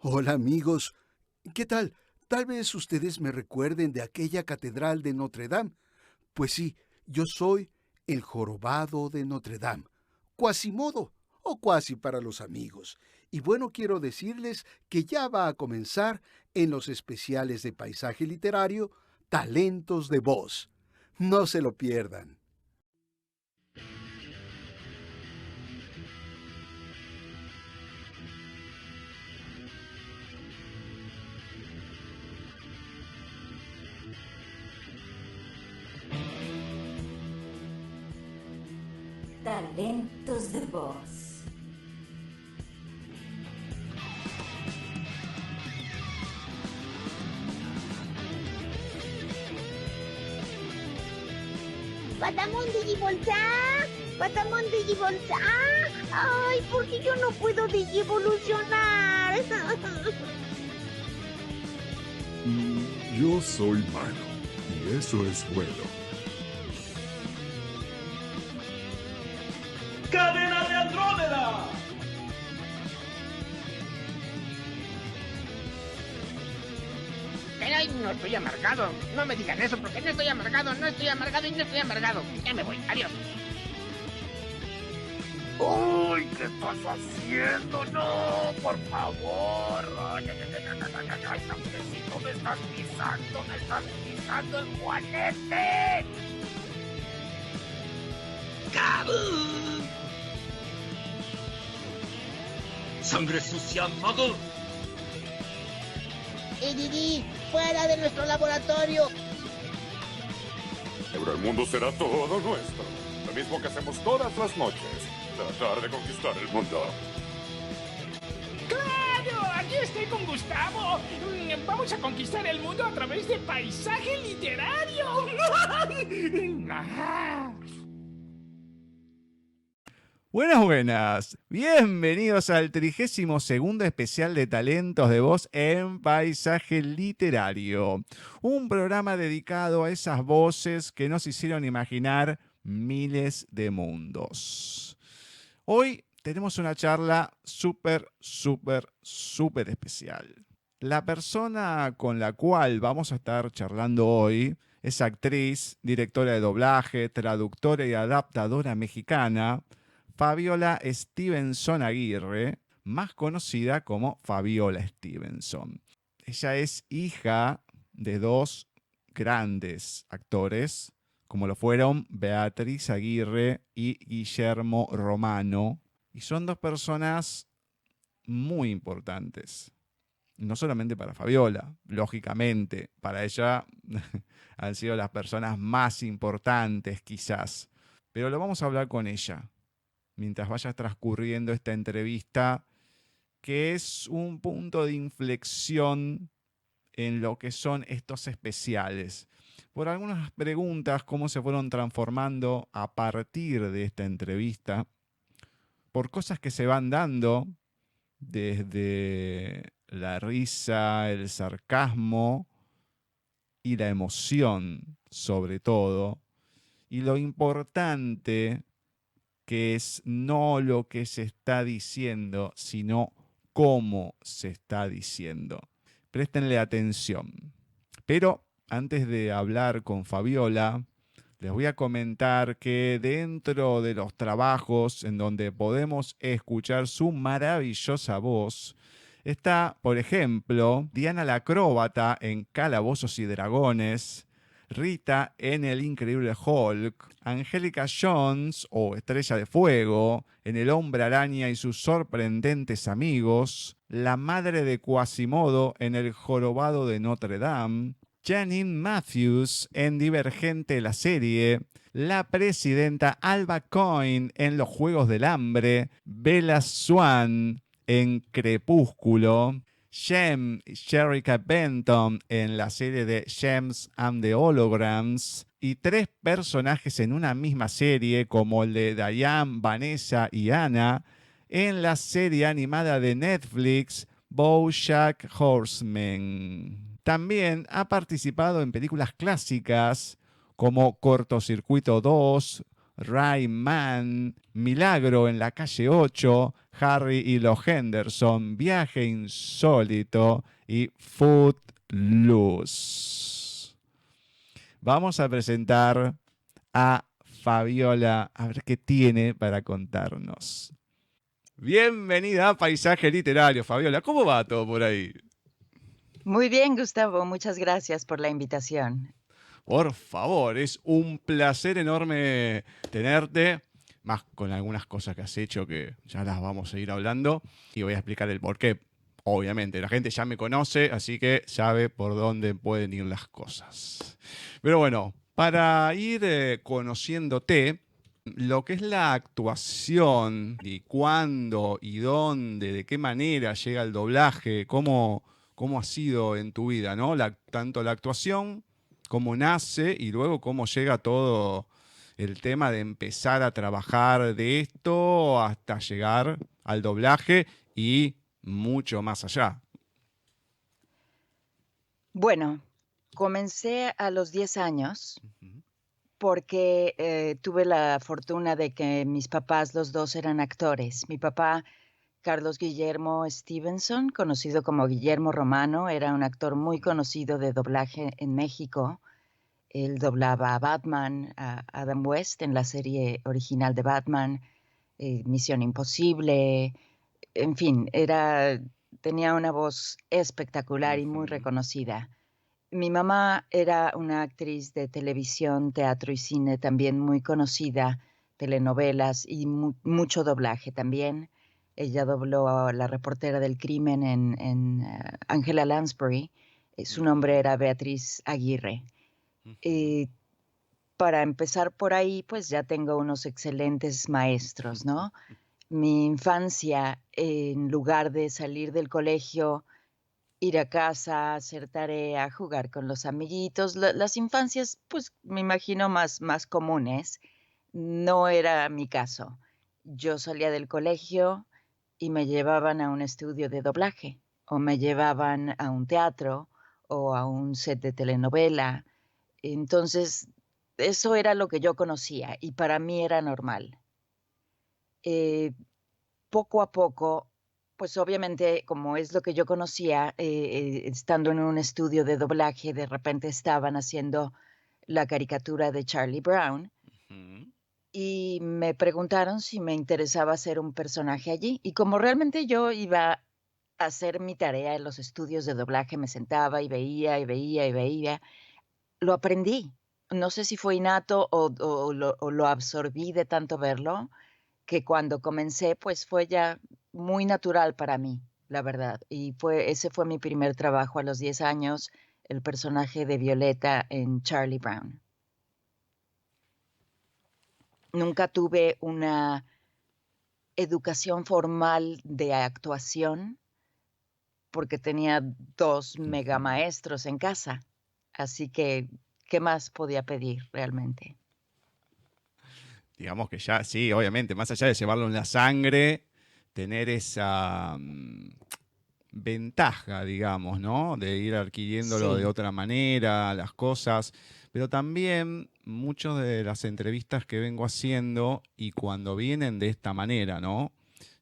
Hola amigos, ¿qué tal? Tal vez ustedes me recuerden de aquella catedral de Notre Dame. Pues sí, yo soy el jorobado de Notre Dame, Quasimodo, o Cuasi para los amigos. Y bueno, quiero decirles que ya va a comenzar en los especiales de paisaje literario Talentos de Voz. No se lo pierdan. Talentos de voz. ¡Patamón Digivolta! ¡Patamón Digivolta! ¡Ay, porque yo no puedo Digivolucionar! Yo soy malo, y eso es bueno. ¡Cadena de Andrómeda! Ay, no estoy amargado. No me digan eso porque no estoy amargado, no estoy amargado y no estoy amargado. Ya me voy, adiós. ¡Uy! ¿Qué estás haciendo? ¡No! ¡Por favor! ¡Ay, Tampresito, me estás pisando el juanete! ¡Cabum! ¡Sangre sucia, mago! Didi, fuera de nuestro laboratorio. Pero el mundo será todo nuestro. Lo mismo que hacemos todas las noches. Tratar de conquistar el mundo. ¡Claro! Aquí estoy con Gustavo. Vamos a conquistar el mundo a través de paisaje literario. Buenas. Bienvenidos al 32º especial de Talentos de Voz en Paisaje Literario. Un programa dedicado a esas voces que nos hicieron imaginar miles de mundos. Hoy tenemos una charla súper especial. La persona con la cual vamos a estar charlando hoy es actriz, directora de doblaje, traductora y adaptadora mexicana, Fabiola Stevenson Aguirre, más conocida como Fabiola Stevenson. Ella es hija de dos grandes actores, como lo fueron Beatriz Aguirre y Guillermo Romano, y son dos personas muy importantes. No solamente para Fabiola, lógicamente, para ella han sido las personas más importantes quizás, pero lo vamos a hablar con ella mientras vaya transcurriendo esta entrevista, que es un punto de inflexión en lo que son estos especiales. Por algunas preguntas, cómo se fueron transformando a partir de esta entrevista, por cosas que se van dando desde la risa, el sarcasmo y la emoción, sobre todo, y lo importante que es no lo que se está diciendo, sino cómo se está diciendo. Préstenle atención. Pero antes de hablar con Fabiola, les voy a comentar que dentro de los trabajos en donde podemos escuchar su maravillosa voz, está, por ejemplo, Diana la Acróbata en Calabozos y Dragones, Rita en El Increíble Hulk, Angélica Jones o Estrella de Fuego en El Hombre Araña y sus sorprendentes amigos, la madre de Quasimodo en El Jorobado de Notre Dame, Janine Matthews en Divergente la serie, la presidenta Alba Coin en Los Juegos del Hambre, Bella Swan en Crepúsculo, Shem y Sherika Benton en la serie de Gems and the Holograms, y tres personajes en una misma serie como el de Diane, Vanessa y Anna en la serie animada de Netflix BoJack Horseman. También ha participado en películas clásicas como Cortocircuito 2, Rain Man, Milagro en la calle 8, Harry y los Henderson, Viaje Insólito y Footloose. Vamos a presentar a Fabiola, a ver qué tiene para contarnos. Bienvenida a Paisaje Literario, Fabiola. ¿Cómo va todo por ahí? Muy bien, Gustavo. Muchas gracias por la invitación. Por favor, es un placer enorme tenerte, más con algunas cosas que has hecho que ya las vamos a ir hablando y voy a explicar el porqué. Obviamente, la gente ya me conoce, así que sabe por dónde pueden ir las cosas. Pero bueno, para ir conociéndote, lo que es la actuación y cuándo y dónde, de qué manera llega el doblaje, cómo ha sido en tu vida, ¿no? Tanto la actuación, cómo nace y luego cómo llega todo el tema de empezar a trabajar de esto hasta llegar al doblaje y mucho más allá. Bueno, comencé a los 10 años porque tuve la fortuna de que mis papás, los dos, eran actores. Mi papá, Carlos Guillermo Stevenson, conocido como Guillermo Romano, era un actor muy conocido de doblaje en México. Él doblaba a Batman, a Adam West en la serie original de Batman, Misión Imposible, en fin, tenía una voz espectacular y muy reconocida. Mi mamá era una actriz de televisión, teatro y cine también muy conocida, telenovelas y mucho doblaje también. Ella dobló a la reportera del crimen en Angela Lansbury. Su nombre era Beatriz Aguirre. Para empezar por ahí, pues ya tengo unos excelentes maestros, ¿no? Mi infancia, en lugar de salir del colegio, ir a casa, hacer tarea, jugar con los amiguitos, las infancias, pues me imagino más comunes, no era mi caso. Yo salía del colegio y me llevaban a un estudio de doblaje, o me llevaban a un teatro, o a un set de telenovela. Entonces, eso era lo que yo conocía y para mí era normal. Poco a poco, pues obviamente, como es lo que yo conocía, estando en un estudio de doblaje, de repente estaban haciendo la caricatura de Charlie Brown y me preguntaron si me interesaba hacer un personaje allí. Y como realmente yo iba a hacer mi tarea en los estudios de doblaje, me sentaba y veía y veía y veía, lo aprendí. No sé si fue innato o lo absorbí de tanto verlo, que cuando comencé, pues fue ya muy natural para mí, la verdad. Y ese fue mi primer trabajo a los 10 años, el personaje de Violeta en Charlie Brown. Nunca tuve una educación formal de actuación porque tenía 2 megamaestros en casa. Así que, ¿qué más podía pedir realmente? Digamos que ya, sí, obviamente, más allá de llevarlo en la sangre, tener esa ventaja, digamos, ¿no? De ir adquiriéndolo de otra manera, las cosas. Pero también muchas de las entrevistas que vengo haciendo y cuando vienen de esta manera, ¿no?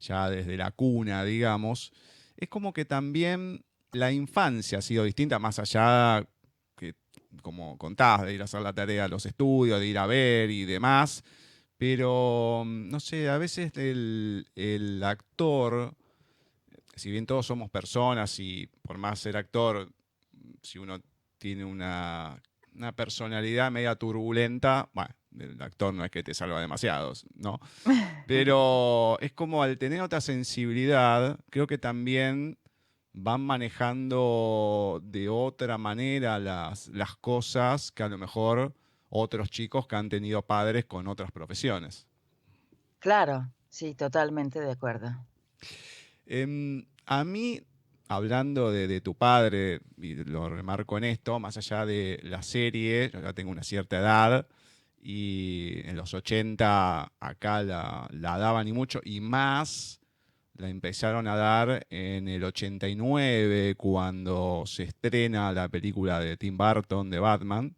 Ya desde la cuna, digamos, es como que también la infancia ha sido distinta, más allá que, como contabas, de ir a hacer la tarea a los estudios, de ir a ver y demás. Pero, no sé, a veces el actor, si bien todos somos personas y por más ser actor, si uno tiene una personalidad media turbulenta, bueno, el actor no es que te salva demasiado, ¿no? Pero es como al tener otra sensibilidad, creo que también van manejando de otra manera las cosas que a lo mejor otros chicos que han tenido padres con otras profesiones. Claro, sí, totalmente de acuerdo. A mí, hablando de tu padre, y lo remarco en esto, más allá de la serie, yo ya tengo una cierta edad, y en los 80 acá la daban y mucho, y más la empezaron a dar en el 89, cuando se estrena la película de Tim Burton de Batman.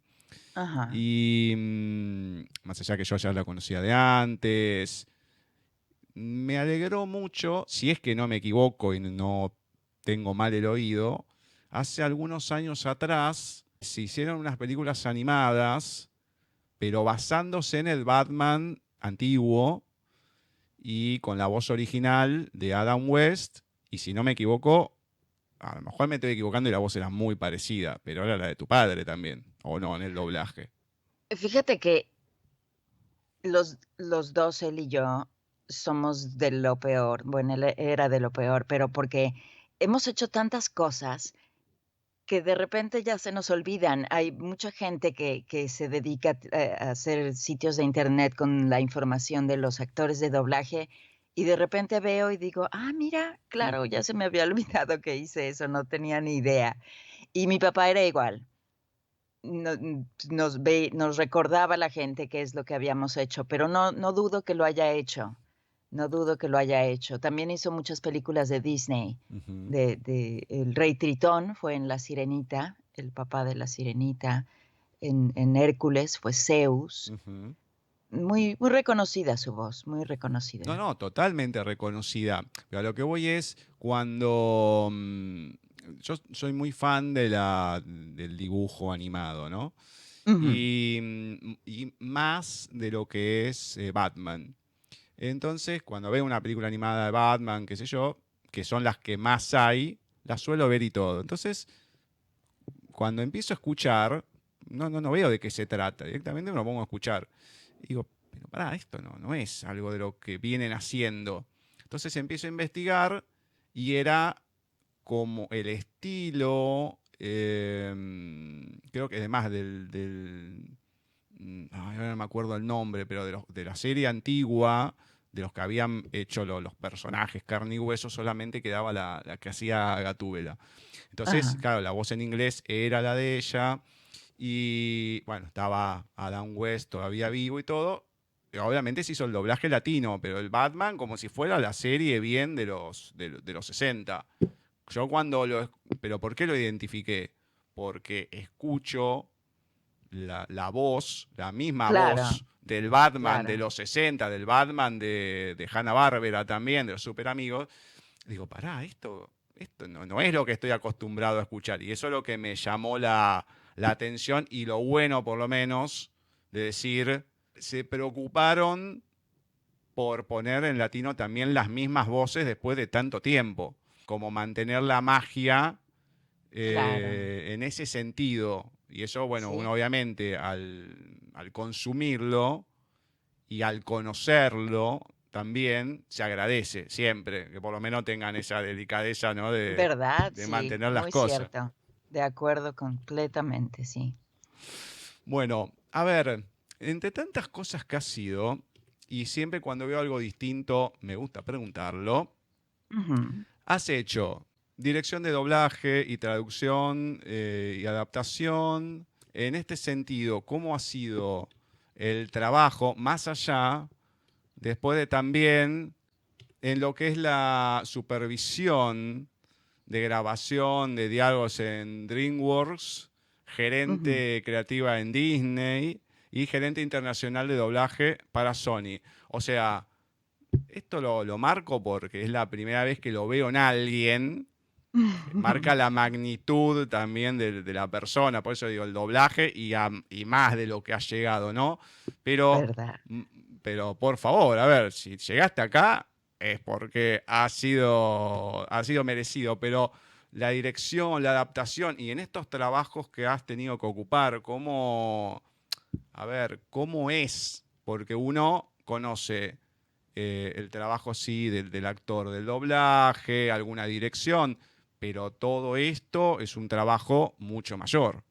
Ajá. Y más allá que yo ya la conocía de antes, me alegró mucho, si es que no me equivoco y no tengo mal el oído, hace algunos años atrás se hicieron unas películas animadas, pero basándose en el Batman antiguo y con la voz original de Adam West, y si no me equivoco, a lo mejor me estoy equivocando y la voz era muy parecida, pero era la de tu padre también, o no, en el doblaje. Fíjate que los dos, él y yo, somos de lo peor. Bueno, él era de lo peor, pero porque hemos hecho tantas cosas que de repente ya se nos olvidan. Hay mucha gente que se dedica a hacer sitios de internet con la información de los actores de doblaje y de repente veo y digo, mira, claro, ya se me había olvidado que hice eso, no tenía ni idea. Y mi papá era igual. Nos recordaba a la gente qué es lo que habíamos hecho, pero no dudo que lo haya hecho. No dudo que lo haya hecho. También hizo muchas películas de Disney. El Rey Tritón fue en La Sirenita, el papá de La Sirenita. En Hércules fue Zeus. Muy, muy reconocida su voz, muy reconocida. No, totalmente reconocida. Pero a lo que voy es cuando... yo soy muy fan del dibujo animado, ¿no? Y más de lo que es Batman. Entonces, cuando veo una película animada de Batman, qué sé yo, que son las que más hay, las suelo ver y todo. Entonces, cuando empiezo a escuchar, no veo de qué se trata. Directamente me lo pongo a escuchar. Y digo, pero pará, esto no es algo de lo que vienen haciendo. Entonces empiezo a investigar y era como el estilo, creo que además ahora no me acuerdo el nombre, pero de la serie antigua, de los que habían hecho los personajes carne y hueso, solamente quedaba la que hacía Gatúbela. Entonces, claro, la voz en inglés era la de ella y, bueno, estaba Adam West todavía vivo y todo. Y obviamente se hizo el doblaje latino, pero el Batman como si fuera la serie bien de los 60. Yo ¿pero por qué lo identifiqué? Porque escucho la voz, la misma voz del Batman de los 60, del Batman de Hanna-Barbera también, de los Super Amigos. Digo, pará, esto no es lo que estoy acostumbrado a escuchar. Y eso es lo que me llamó la atención y lo bueno, por lo menos, de decir, se preocuparon por poner en latino también las mismas voces después de tanto tiempo. Como mantener la magia en ese sentido. Y eso, bueno, uno obviamente al consumirlo y al conocerlo también se agradece siempre, que por lo menos tengan esa delicadeza, ¿no? De mantener las cosas. Muy cierto. De acuerdo completamente, sí. Bueno, a ver, entre tantas cosas que ha sido, y siempre cuando veo algo distinto me gusta preguntarlo, has hecho dirección de doblaje y traducción y adaptación. En este sentido, ¿cómo ha sido el trabajo más allá, después de también en lo que es la supervisión de grabación de diálogos en DreamWorks, gerente creativa en Disney y gerente internacional de doblaje para Sony? O sea, esto lo marco porque es la primera vez que lo veo en alguien. Marca la magnitud también de la persona, por eso digo el doblaje y más de lo que ha llegado, ¿no? Pero por favor, a ver, si llegaste acá es porque ha sido merecido, pero la dirección, la adaptación y en estos trabajos que has tenido que ocupar, ¿cómo es? Porque uno conoce el trabajo, sí, del actor del doblaje, alguna dirección, pero todo esto es un trabajo mucho mayor.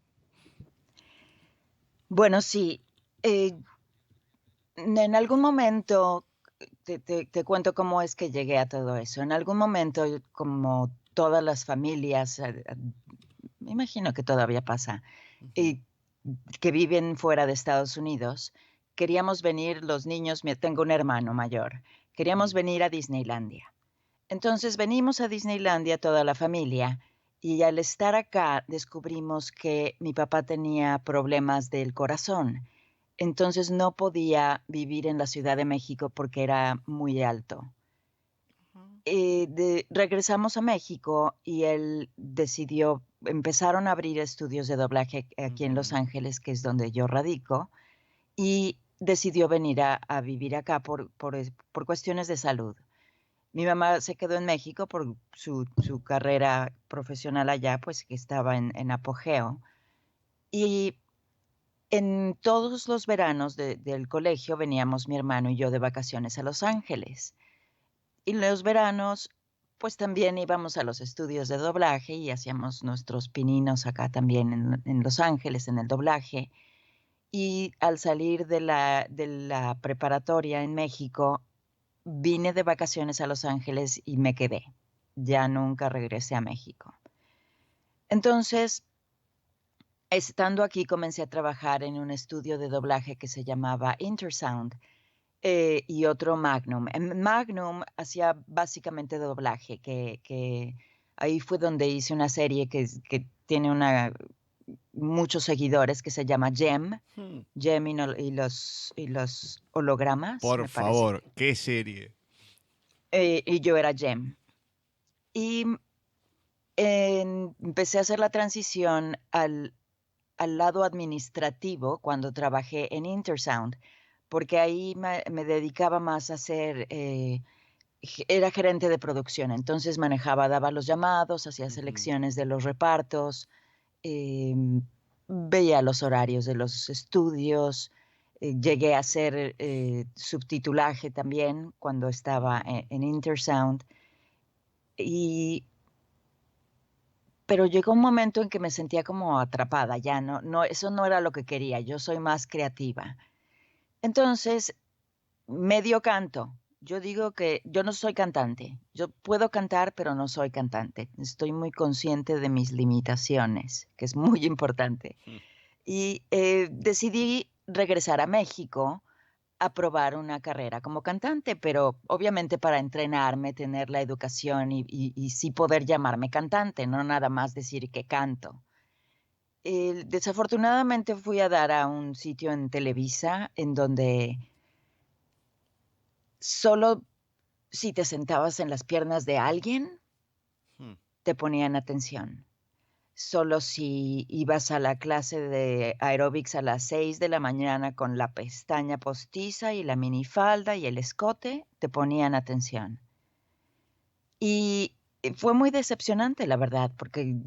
Bueno, sí. En algún momento, te cuento cómo es que llegué a todo eso. En algún momento, como todas las familias, me imagino que todavía pasa, que viven fuera de Estados Unidos, queríamos venir los niños, tengo un hermano mayor, queríamos venir a Disneylandia. Entonces venimos a Disneylandia toda la familia y al estar acá descubrimos que mi papá tenía problemas del corazón entonces no podía vivir en la Ciudad de México porque era muy alto. Regresamos a México y él decidió, empezaron a abrir estudios de doblaje aquí en Los Ángeles, que es donde yo radico, y decidió venir a vivir acá por cuestiones de salud. Mi mamá se quedó en México por su carrera profesional allá, pues que estaba en apogeo. Y en todos los veranos del colegio veníamos mi hermano y yo de vacaciones a Los Ángeles. Y en los veranos, pues también íbamos a los estudios de doblaje y hacíamos nuestros pininos acá también en Los Ángeles, en el doblaje. Y al salir de la preparatoria en México, vine de vacaciones a Los Ángeles y me quedé. Ya nunca regresé a México. Entonces, estando aquí, comencé a trabajar en un estudio de doblaje que se llamaba Intersound y otro Magnum. En Magnum hacía básicamente doblaje, que ahí fue donde hice una serie que tiene muchos seguidores, que se llama Gem. Gem y los hologramas. Por favor, ¿qué serie? Y yo era Gem. Y empecé a hacer la transición al lado administrativo cuando trabajé en Intersound, porque ahí me dedicaba más a hacer, era gerente de producción, entonces daba los llamados, hacía selecciones de los repartos, veía los horarios de los estudios, llegué a hacer subtitulaje también cuando estaba en Intersound, pero llegó un momento en que me sentía como atrapada, ya eso no era lo que quería, yo soy más creativa. Entonces, medio canto. Yo digo que yo no soy cantante. Yo puedo cantar, pero no soy cantante. Estoy muy consciente de mis limitaciones, que es muy importante. Y decidí regresar a México a probar una carrera como cantante, pero obviamente para entrenarme, tener la educación y sí poder llamarme cantante, no nada más decir que canto. Desafortunadamente fui a dar a un sitio en Televisa en donde solo si te sentabas en las piernas de alguien, te ponían atención. Solo si ibas a la clase de aeróbics a las 6 de la mañana con la pestaña postiza y la minifalda y el escote, te ponían atención. Y fue muy decepcionante, la verdad, porque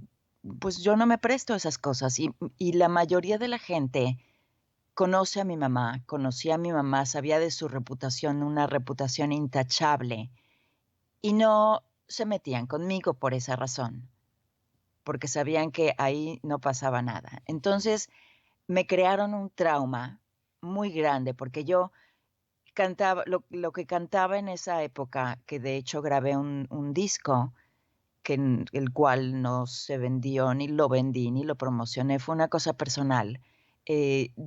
pues yo no me presto a esas cosas y la mayoría de la gente conocía a mi mamá, sabía de su reputación, una reputación intachable, y no se metían conmigo por esa razón, porque sabían que ahí no pasaba nada. Entonces me crearon un trauma muy grande, porque yo cantaba, lo que cantaba en esa época, que de hecho grabé un disco, el cual no se vendió, ni lo vendí, ni lo promocioné, fue una cosa personal, de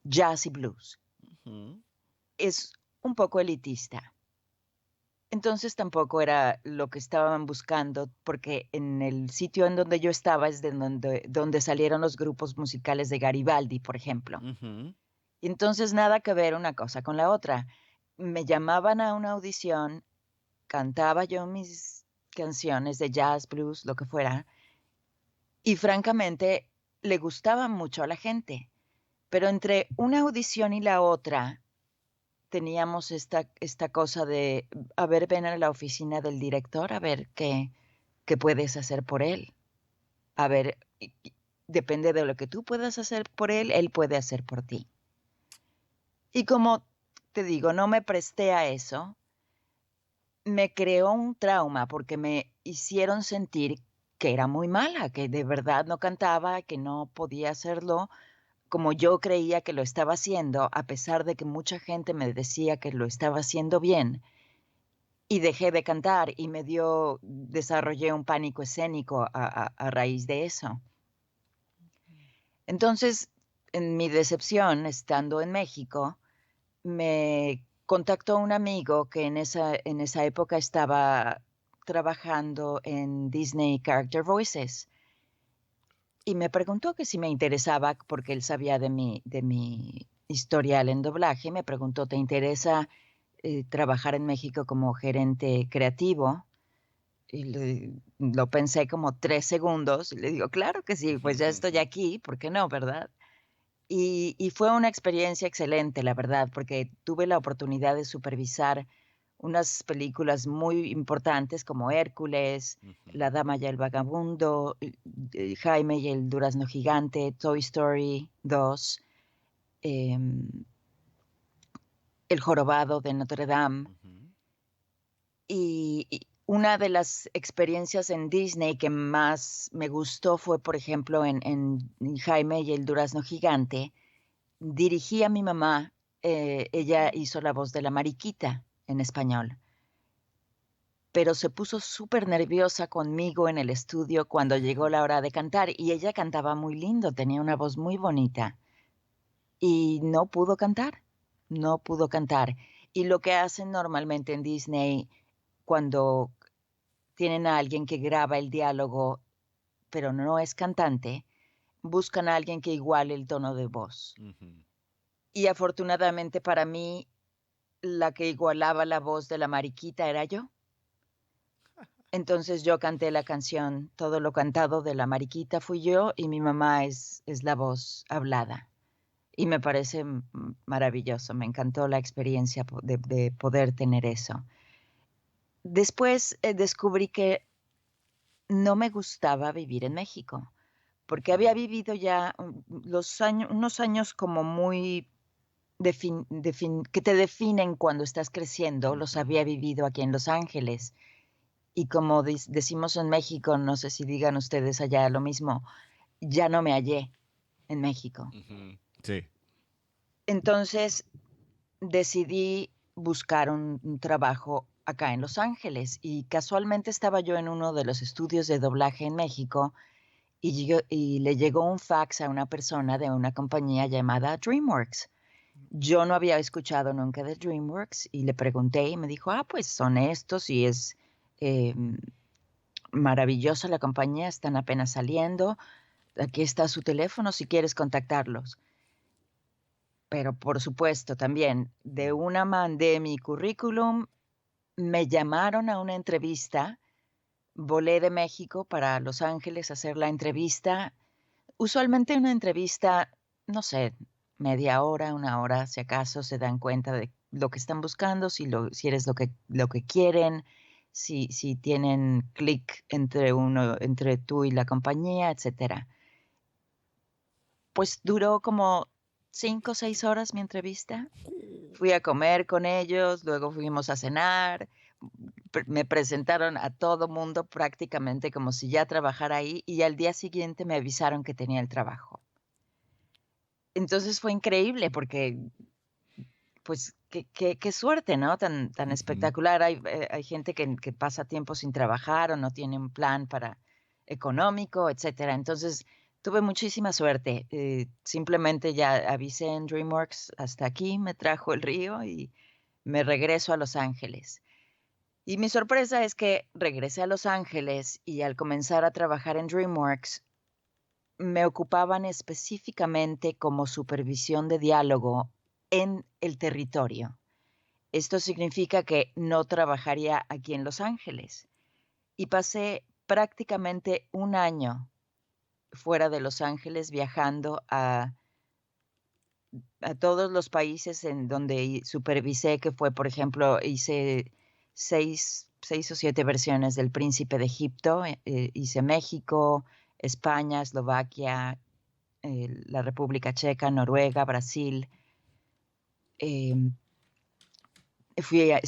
jazz y blues. Es un poco elitista. Entonces tampoco era lo que estaban buscando, porque en el sitio en donde yo estaba es donde salieron los grupos musicales de Garibaldi, por ejemplo. Y entonces nada que ver una cosa con la otra. Me llamaban a una audición, cantaba yo mis canciones de jazz, blues, lo que fuera, y francamente le gustaba mucho a la gente. Pero entre una audición y la otra teníamos esta cosa de, a ver, ven a la oficina del director, a ver qué puedes hacer por él. A ver, depende de lo que tú puedas hacer por él, él puede hacer por ti. Y como te digo, no me presté a eso, me creó un trauma porque me hicieron sentir que era muy mala, que de verdad no cantaba, que no podía hacerlo como yo creía que lo estaba haciendo, a pesar de que mucha gente me decía que lo estaba haciendo bien. Y dejé de cantar y desarrollé un pánico escénico a raíz de eso. Entonces, en mi decepción, estando en México, me contactó un amigo que en esa época estaba trabajando en Disney Character Voices. y me preguntó que si me interesaba, porque él sabía de mi historial en doblaje, me preguntó, ¿te interesa trabajar en México como gerente creativo? Y lo pensé como 3 segundos y le digo, claro que sí, pues ya estoy aquí, ¿por qué no, verdad? Y fue una experiencia excelente, la verdad, porque tuve la oportunidad de supervisar unas películas muy importantes como Hércules, La Dama y el Vagabundo, Jaime y el Durazno Gigante, Toy Story 2, El Jorobado de Notre Dame. Y una de las experiencias en Disney que más me gustó fue, por ejemplo, en Jaime y el Durazno Gigante. Dirigí a mi mamá, ella hizo la voz de la Mariquita en español, pero se puso súper nerviosa conmigo en el estudio cuando llegó la hora de cantar, y ella cantaba muy lindo, tenía una voz muy bonita, y no pudo cantar. Y lo que hacen normalmente en Disney cuando tienen a alguien que graba el diálogo, pero no es cantante, buscan a alguien que iguale el tono de voz. Y afortunadamente para mí, la que igualaba la voz de la Mariquita era yo. Entonces yo canté la canción, todo lo cantado de la Mariquita fui yo, y mi mamá es la voz hablada. Y me parece maravilloso, me encantó la experiencia de poder tener eso. Después descubrí que no me gustaba vivir en México, porque había vivido ya unos años como muy que te definen cuando estás creciendo, los había vivido aquí en Los Ángeles. Y como decimos en México, no sé si digan ustedes allá lo mismo, ya no me hallé en México. Sí. Entonces decidí buscar un trabajo acá en Los Ángeles, y casualmente estaba yo en uno de los estudios de doblaje en México, y le llegó un fax a una persona de una compañía llamada DreamWorks. Yo no había escuchado nunca de DreamWorks y le pregunté y me dijo, pues son estos, y es maravillosa la compañía, están apenas saliendo, aquí está su teléfono si quieres contactarlos. Pero por supuesto también de una mandé mi currículum, me llamaron a una entrevista, volé de México para Los Ángeles a hacer la entrevista. Usualmente una entrevista, no sé, media hora, 1 hora, si acaso se dan cuenta de lo que están buscando, si eres lo que quieren, si tienen clic entre tú y la compañía, etcétera. Pues duró como 5 o 6 horas mi entrevista. Fui a comer con ellos, luego fuimos a cenar, me presentaron a todo mundo prácticamente como si ya trabajara ahí, y al día siguiente me avisaron que tenía el trabajo. Entonces fue increíble porque, pues, qué suerte, ¿no? Tan espectacular. Hay gente que pasa tiempo sin trabajar o no tiene un plan económico, etcétera. Entonces tuve muchísima suerte. Simplemente ya avisé en DreamWorks, hasta aquí me trajo el río y me regreso a Los Ángeles. Y mi sorpresa es que regresé a Los Ángeles y al comenzar a trabajar en DreamWorks, me ocupaban específicamente como supervisión de diálogo en el territorio. Esto significa que no trabajaría aquí en Los Ángeles. Y pasé prácticamente 1 año fuera de Los Ángeles viajando a todos los países en donde supervisé, que fue, por ejemplo, hice 6 o 7 versiones del Príncipe de Egipto, hice México, España, Eslovaquia, la República Checa, Noruega, Brasil.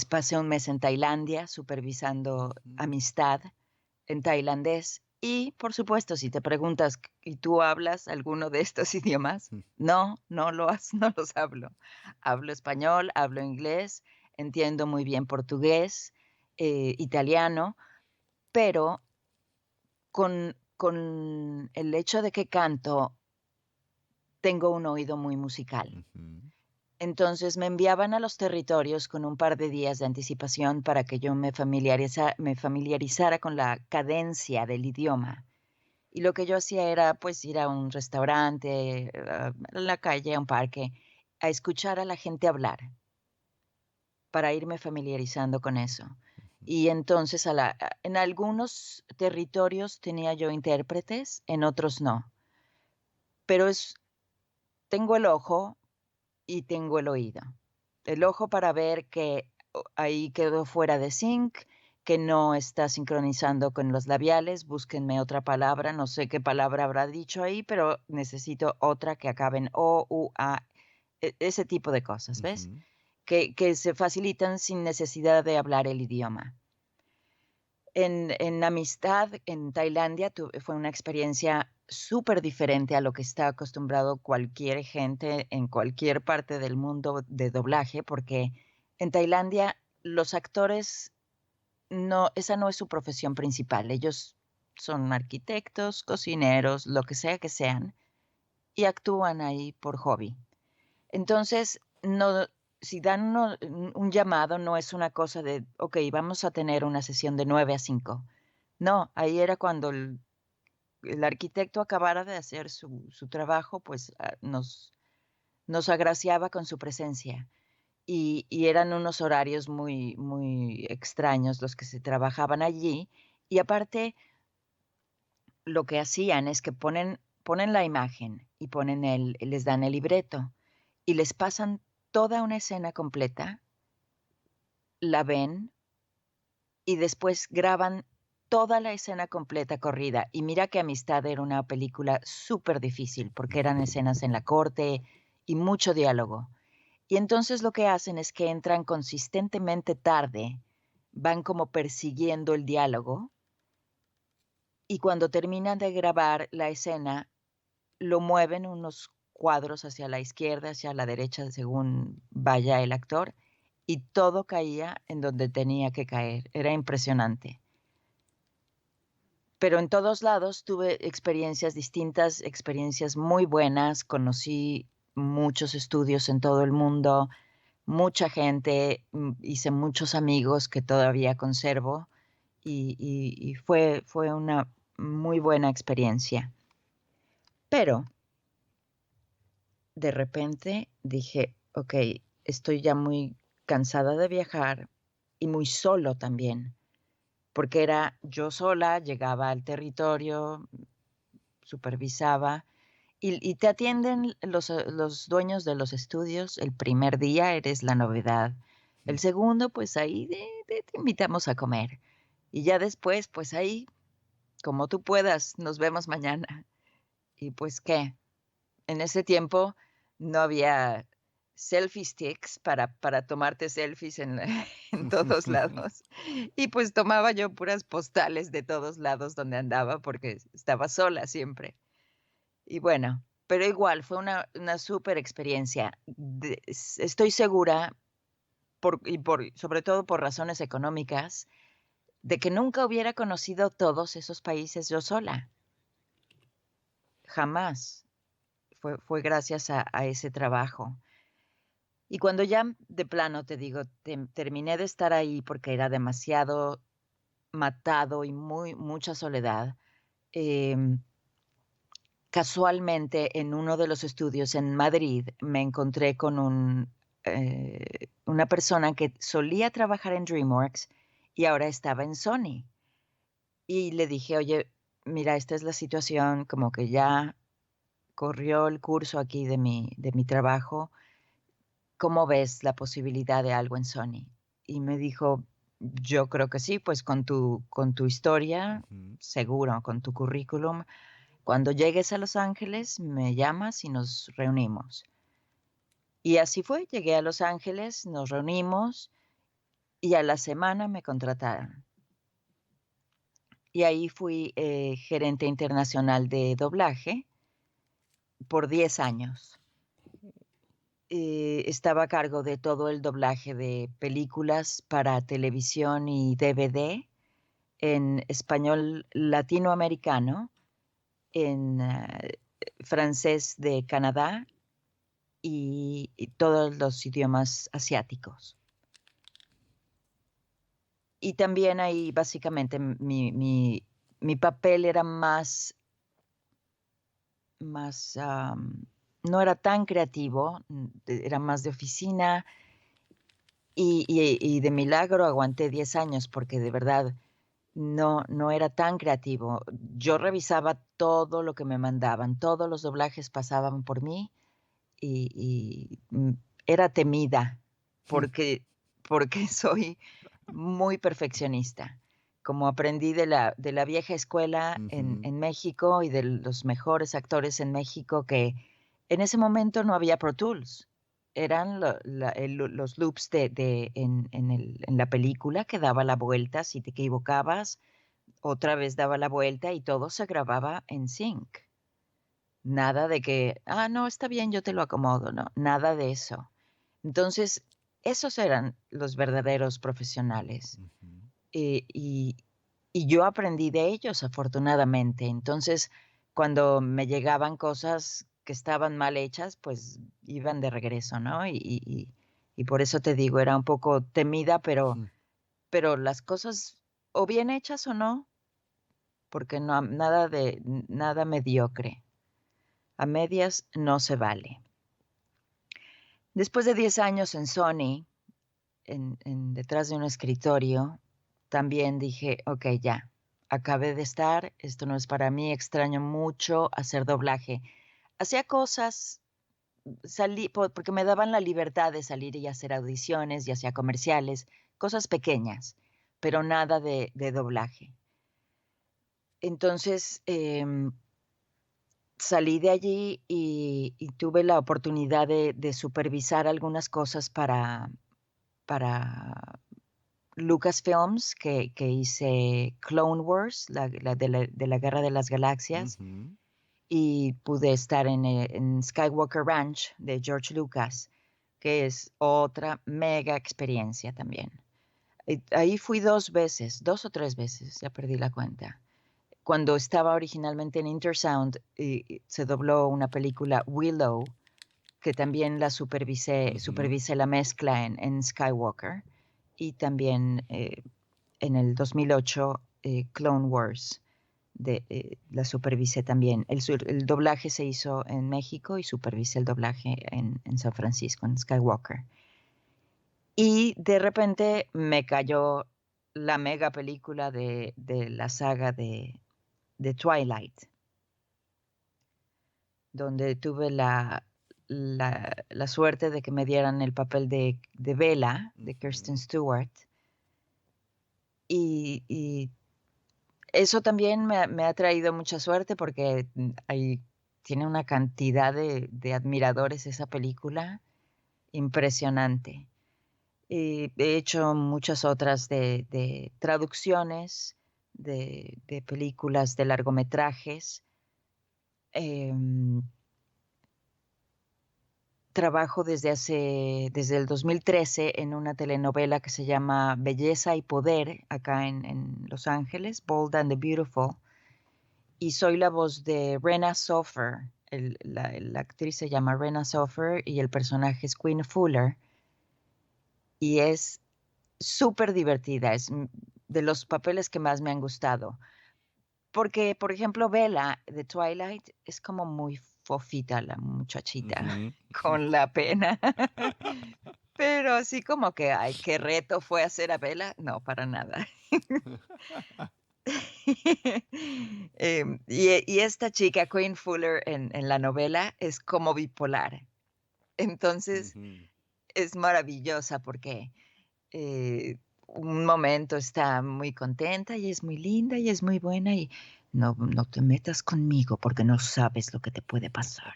Pasé 1 mes en Tailandia supervisando Amistad en tailandés. Y, por supuesto, si te preguntas, ¿y tú hablas alguno de estos idiomas? No los hablo. Hablo español, hablo inglés, entiendo muy bien portugués, italiano, pero con el hecho de que canto, tengo un oído muy musical. Entonces me enviaban a los territorios con un par de días de anticipación para que yo me familiarizara con la cadencia del idioma. Y lo que yo hacía era pues ir a un restaurante, a la calle, a un parque, a escuchar a la gente hablar para irme familiarizando con eso. Y entonces en algunos territorios tenía yo intérpretes, en otros no. Pero tengo el ojo y tengo el oído. El ojo para ver que ahí quedó fuera de sync, que no está sincronizando con los labiales, búsquenme otra palabra, no sé qué palabra habrá dicho ahí, pero necesito otra que acabe en O, U, A, ese tipo de cosas, ¿ves? Que se facilitan sin necesidad de hablar el idioma. En amistad en Tailandia fue una experiencia súper diferente a lo que está acostumbrado cualquier gente en cualquier parte del mundo de doblaje, porque en Tailandia los actores esa no es su profesión principal. Ellos son arquitectos, cocineros, lo que sea que sean, y actúan ahí por hobby. Entonces, si dan un llamado, no es una cosa de, ok, vamos a tener una sesión de 9 a 5. No, ahí era cuando el arquitecto acabara de hacer su trabajo, pues nos agraciaba con su presencia. Y eran unos horarios muy, muy extraños los que se trabajaban allí. Y aparte, lo que hacían es que ponen la imagen y les dan el libreto y les pasan toda una escena completa, la ven y después graban toda la escena completa corrida. Y mira que Amistad era una película súper difícil porque eran escenas en la corte y mucho diálogo. Y entonces lo que hacen es que entran consistentemente tarde, van como persiguiendo el diálogo y cuando terminan de grabar la escena, lo mueven unos cuadros hacia la izquierda, hacia la derecha, según vaya el actor, y todo caía en donde tenía que caer. Era impresionante. Pero en todos lados tuve experiencias distintas, experiencias muy buenas, conocí muchos estudios en todo el mundo, mucha gente, hice muchos amigos que todavía conservo y fue una muy buena experiencia. Pero de repente dije, ok, estoy ya muy cansada de viajar y muy solo también, porque era yo sola, llegaba al territorio, supervisaba y te atienden los dueños de los estudios. El primer día eres la novedad. El segundo, pues ahí te invitamos a comer. Y ya después, pues ahí, como tú puedas, nos vemos mañana. Y pues, ¿qué? En ese tiempo no había selfie sticks para tomarte selfies en todos lados. Y pues tomaba yo puras postales de todos lados donde andaba porque estaba sola siempre. Y bueno, pero igual fue una súper experiencia. Estoy segura, sobre todo por razones económicas, de que nunca hubiera conocido todos esos países yo sola. Jamás. Fue gracias a ese trabajo. Y cuando ya de plano, te digo, terminé de estar ahí porque era demasiado matado y mucha soledad, casualmente en uno de los estudios en Madrid me encontré con una persona que solía trabajar en DreamWorks y ahora estaba en Sony. Y le dije, oye, mira, esta es la situación, como que ya corrió el curso aquí de mi trabajo. ¿Cómo ves la posibilidad de algo en Sony? Y me dijo, yo creo que sí, pues con tu historia, seguro, con tu currículum. Cuando llegues a Los Ángeles, me llamas y nos reunimos. Y así fue, llegué a Los Ángeles, nos reunimos y a la semana me contrataron. Y ahí fui gerente internacional de doblaje por 10 años. Estaba a cargo de todo el doblaje de películas para televisión y DVD en español latinoamericano, en francés de Canadá y todos los idiomas asiáticos. Y también ahí básicamente mi papel era más no era tan creativo, era más de oficina y de milagro aguanté 10 años porque de verdad no era tan creativo. Yo revisaba todo lo que me mandaban, todos los doblajes pasaban por mí y era temida porque soy muy perfeccionista. Como aprendí de la vieja escuela en México y de los mejores actores en México, que en ese momento no había Pro Tools. Eran los loops en la película que daba la vuelta, si te equivocabas, otra vez daba la vuelta y todo se grababa en sync. Nada de que, no, está bien, yo te lo acomodo, no, nada de eso. Entonces, esos eran los verdaderos profesionales. Y yo aprendí de ellos, afortunadamente. Entonces, cuando me llegaban cosas que estaban mal hechas, pues iban de regreso, ¿no? Y por eso te digo, era un poco temida, pero las cosas o bien hechas o no, porque no, nada mediocre. A medias no se vale. Después de 10 años en Sony, detrás de un escritorio, también dije, ok, ya, acabé de estar, esto no es para mí, extraño mucho hacer doblaje. Hacía cosas, porque me daban la libertad de salir y hacer audiciones y hacía comerciales, cosas pequeñas, pero nada de doblaje. Entonces, salí de allí y tuve la oportunidad de supervisar algunas cosas para Lucasfilms, que hice Clone Wars, de la Guerra de las Galaxias, y pude estar en Skywalker Ranch de George Lucas, que es otra mega experiencia también. Ahí fui 2 o 3 veces, ya perdí la cuenta. Cuando estaba originalmente en Intersound, se dobló una película Willow, que también la supervisé la mezcla en Skywalker, y también en el 2008 Clone Wars, la supervisé también. El doblaje se hizo en México y supervisé el doblaje en San Francisco, en Skywalker. Y de repente me cayó la mega película de la saga de Twilight, donde tuve la suerte de que me dieran el papel de Bella, de Kirsten Stewart. Y eso también me ha traído mucha suerte porque tiene una cantidad de admiradores esa película impresionante. He hecho muchas otras de traducciones de películas de largometrajes. Trabajo desde el 2013 en una telenovela que se llama Belleza y Poder, acá en Los Ángeles, Bold and the Beautiful, y soy la voz de Rena Sofer. La actriz se llama Rena Sofer y el personaje es Queen Fuller, y es súper divertida, es de los papeles que más me han gustado. Porque, por ejemplo, Bella de Twilight es como muy fofita la muchachita, con la pena. Pero así como que, ay, qué reto fue hacer a Bella, no, para nada. Y esta chica, Queen Fuller, en la novela, es como bipolar. Entonces, es maravillosa porque un momento está muy contenta y es muy linda y es muy buena y no te metas conmigo porque no sabes lo que te puede pasar.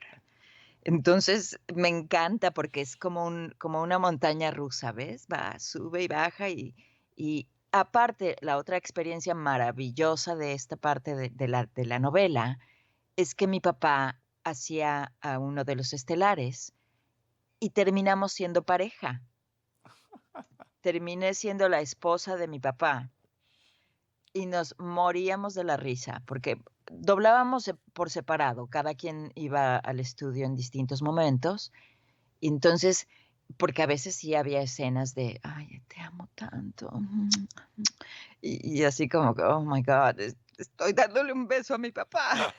Entonces me encanta porque es como una montaña rusa, ¿ves? Sube y baja y aparte la otra experiencia maravillosa de esta parte de la novela es que mi papá hacía a uno de los estelares y terminamos siendo pareja. Terminé siendo la esposa de mi papá y nos moríamos de la risa porque doblábamos por separado, cada quien iba al estudio en distintos momentos, y entonces, porque a veces sí había escenas de, ay, te amo tanto, y así como que, oh my God, estoy dándole un beso a mi papá.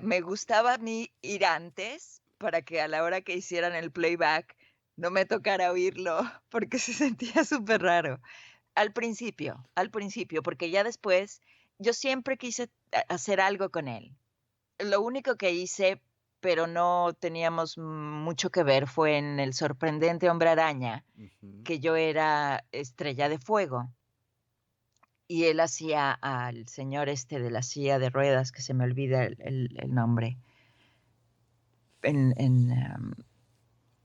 Me gustaba a mí ir antes para que a la hora que hicieran el playback no me tocara oírlo, porque se sentía súper raro. Al principio, porque ya después yo siempre quise hacer algo con él. Lo único que hice, pero no teníamos mucho que ver, fue en El sorprendente Hombre Araña, que yo era Estrella de Fuego. Y él hacía al señor de la silla de ruedas, que se me olvida el nombre.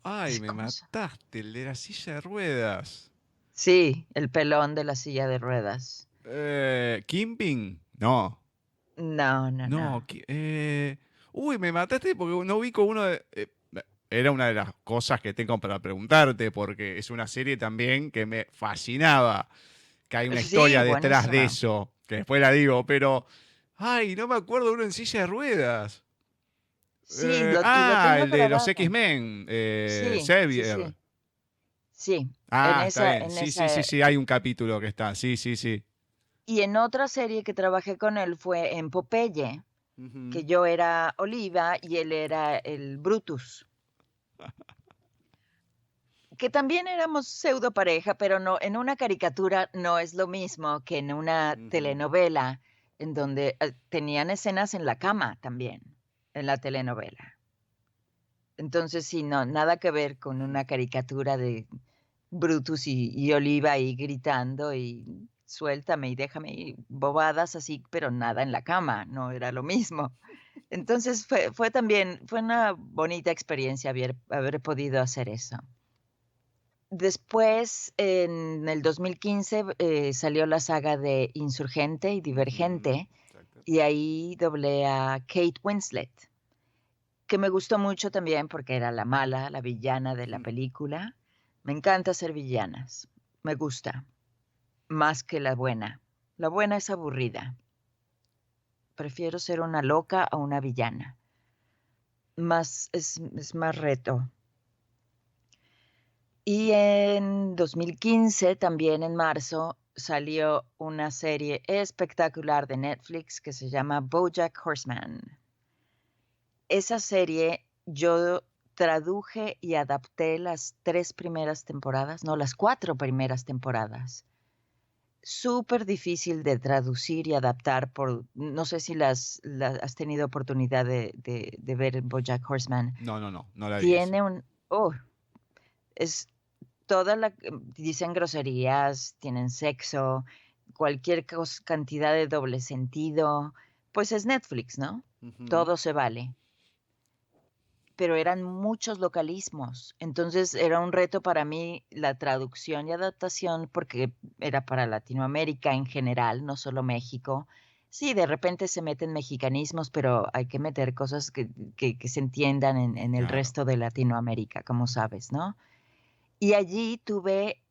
Ay, me mataste, el de la silla de ruedas. Sí, el pelón de la silla de ruedas. ¿Kingpin? No. No. Uy, me mataste porque no ubico uno de... era una de las cosas que tengo para preguntarte, porque es una serie también que me fascinaba. Que hay una historia detrás de eso, que después la digo, pero... Ay, no me acuerdo de uno en silla de ruedas. Sí, el de los X-Men, Xavier. Sí. Está bien. Sí, hay un capítulo que está, sí. Y en otra serie que trabajé con él fue en Popeye, que yo era Oliva y él era el Brutus. Que también éramos pseudo pareja, pero no, en una caricatura no es lo mismo que en una telenovela, en donde tenían escenas en la cama también, en la telenovela. Entonces, sí, no, nada que ver con una caricatura de Brutus y Oliva ahí gritando y suéltame y déjame y bobadas así, pero nada en la cama, no era lo mismo. Entonces fue una bonita experiencia haber podido hacer eso. Después, en el 2015, salió la saga de Insurgente y Divergente, y ahí doblé a Kate Winslet, que me gustó mucho también porque era la mala, la villana de la película. Me encanta ser villanas, me gusta, más que la buena. La buena es aburrida. Prefiero ser una loca a una villana. Es más reto. Y en 2015, también en marzo, salió una serie espectacular de Netflix que se llama BoJack Horseman. Esa serie yo traduje y adapté las 4 primeras temporadas. Súper difícil de traducir y adaptar no sé si has tenido oportunidad de ver BoJack Horseman. No la vi. Dicen groserías, tienen sexo, cualquier cantidad de doble sentido. Pues es Netflix, ¿no? Todo se vale. Pero eran muchos localismos. Entonces era un reto para mí la traducción y adaptación porque era para Latinoamérica en general, no solo México. Sí, de repente se meten mexicanismos, pero hay que meter cosas que se entiendan en el resto de Latinoamérica, como sabes, ¿no? Y allí tuve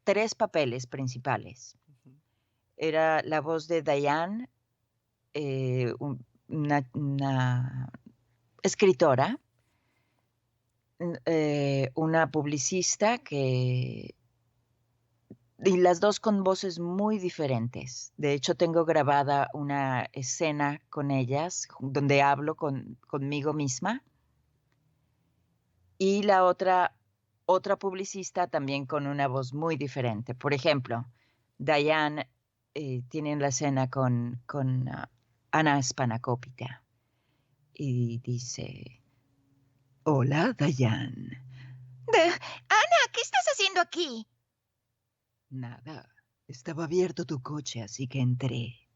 3 papeles principales. Era la voz de Diane, una escritora, una publicista y las 2 con voces muy diferentes. De hecho, tengo grabada una escena con ellas donde hablo conmigo misma. Y la otra publicista también con una voz muy diferente. Por ejemplo, Diane tiene la escena con Ana Spanakopita y dice: hola, Diane. Ana, ¿qué estás haciendo aquí? Nada, estaba abierto tu coche, así que entré.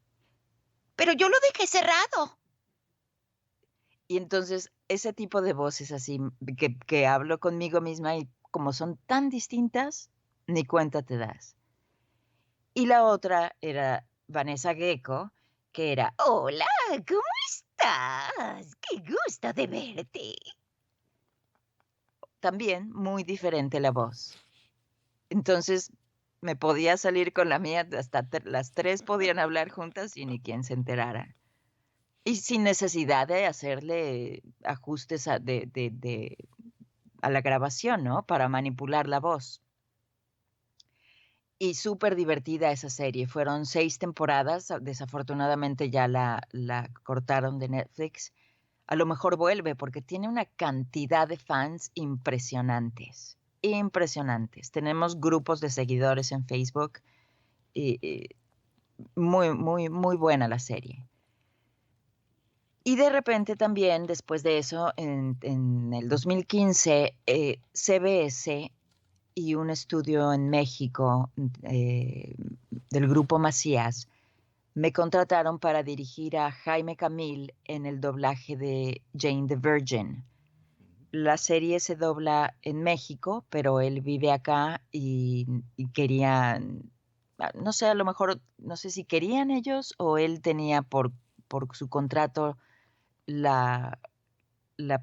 Pero yo lo dejé cerrado. Y entonces ese tipo de voces así que hablo conmigo misma y como son tan distintas, ni cuenta te das. Y la otra era Vanessa Gecko, que era: hola, ¿cómo estás? ¡Qué gusto de verte! También muy diferente la voz. Entonces me podía salir con la mía, hasta las 3 podían hablar juntas y ni quien se enterara. Y sin necesidad de hacerle ajustes a la grabación, ¿no? Para manipular la voz. Y súper divertida esa serie. Fueron 6 temporadas. Desafortunadamente ya la cortaron de Netflix. A lo mejor vuelve porque tiene una cantidad de fans impresionantes. Impresionantes. Tenemos grupos de seguidores en Facebook. Y muy, muy, muy buena la serie. Y de repente también, después de eso, en el 2015, CBS y un estudio en México del grupo Macías me contrataron para dirigir a Jaime Camil en el doblaje de Jane the Virgin. La serie se dobla en México, pero él vive acá y querían, no sé, a lo mejor, no sé si querían ellos o él tenía por su contrato la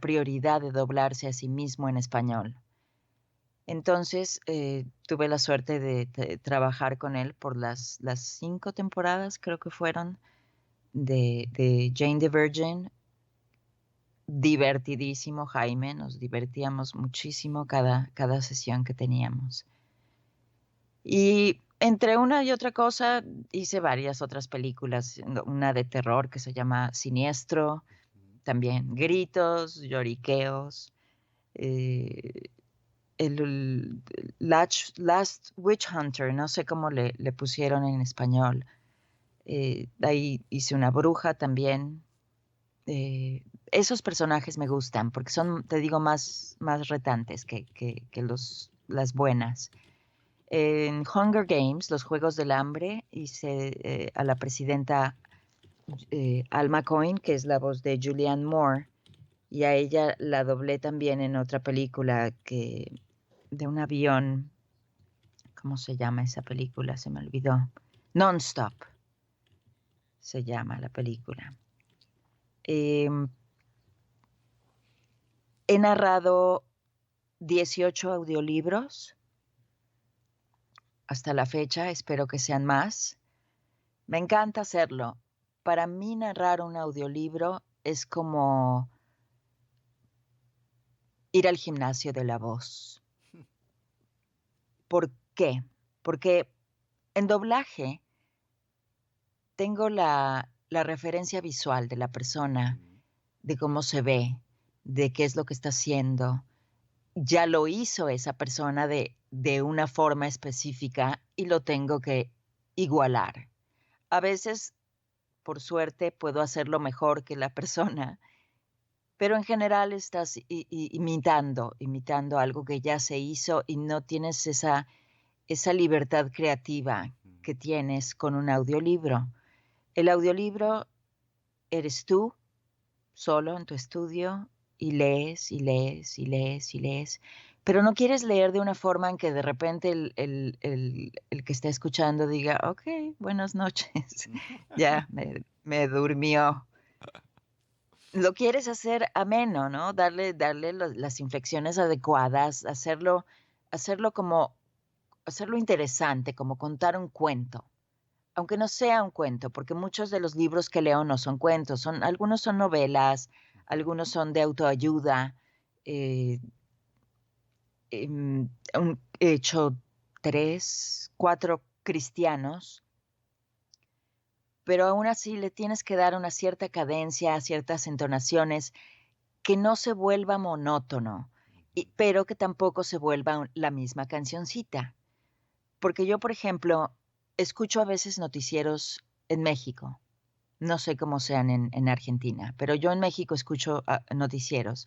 prioridad de doblarse a sí mismo en español. Entonces, tuve la suerte de trabajar con él por las 5 temporadas, creo que fueron, de Jane the Virgin. Divertidísimo, Jaime, nos divertíamos muchísimo cada sesión que teníamos. Y entre una y otra cosa, hice varias otras películas, una de terror que se llama Siniestro, también gritos, lloriqueos, el Last Witch Hunter, no sé cómo le pusieron en español. Ahí hice una bruja también. Esos personajes me gustan porque son, te digo, más retantes que las buenas. En Hunger Games, los Juegos del Hambre, hice a la presidenta Alma Coin, que es la voz de Julianne Moore, y a ella la doblé también en otra película de un avión. ¿Cómo se llama esa película? Se me olvidó. Non-Stop se llama la película. He narrado 18 audiolibros hasta la fecha, espero que sean más. Me encanta hacerlo. Para mí narrar un audiolibro es como ir al gimnasio de la voz. ¿Por qué? Porque en doblaje tengo la referencia visual de la persona, de cómo se ve, de qué es lo que está haciendo. Ya lo hizo esa persona de una forma específica y lo tengo que igualar. A veces, por suerte, puedo hacerlo mejor que la persona, pero en general estás imitando algo que ya se hizo y no tienes esa libertad creativa que tienes con un audiolibro. El audiolibro eres tú, solo en tu estudio, y lees, y lees, y lees, y lees, pero no quieres leer de una forma en que de repente el que está escuchando diga, ok, buenas noches, ya me durmió. Lo quieres hacer ameno, ¿no? Darle las inflexiones adecuadas, hacerlo interesante, como contar un cuento. Aunque no sea un cuento, porque muchos de los libros que leo no son cuentos, algunos son novelas, algunos son de autoayuda. He hecho 3, 4 cristianos, pero aún así le tienes que dar una cierta cadencia, ciertas entonaciones, que no se vuelva monótono, pero que tampoco se vuelva la misma cancioncita. Porque yo, por ejemplo, escucho a veces noticieros en México. No sé cómo sean en Argentina, pero yo en México escucho noticieros.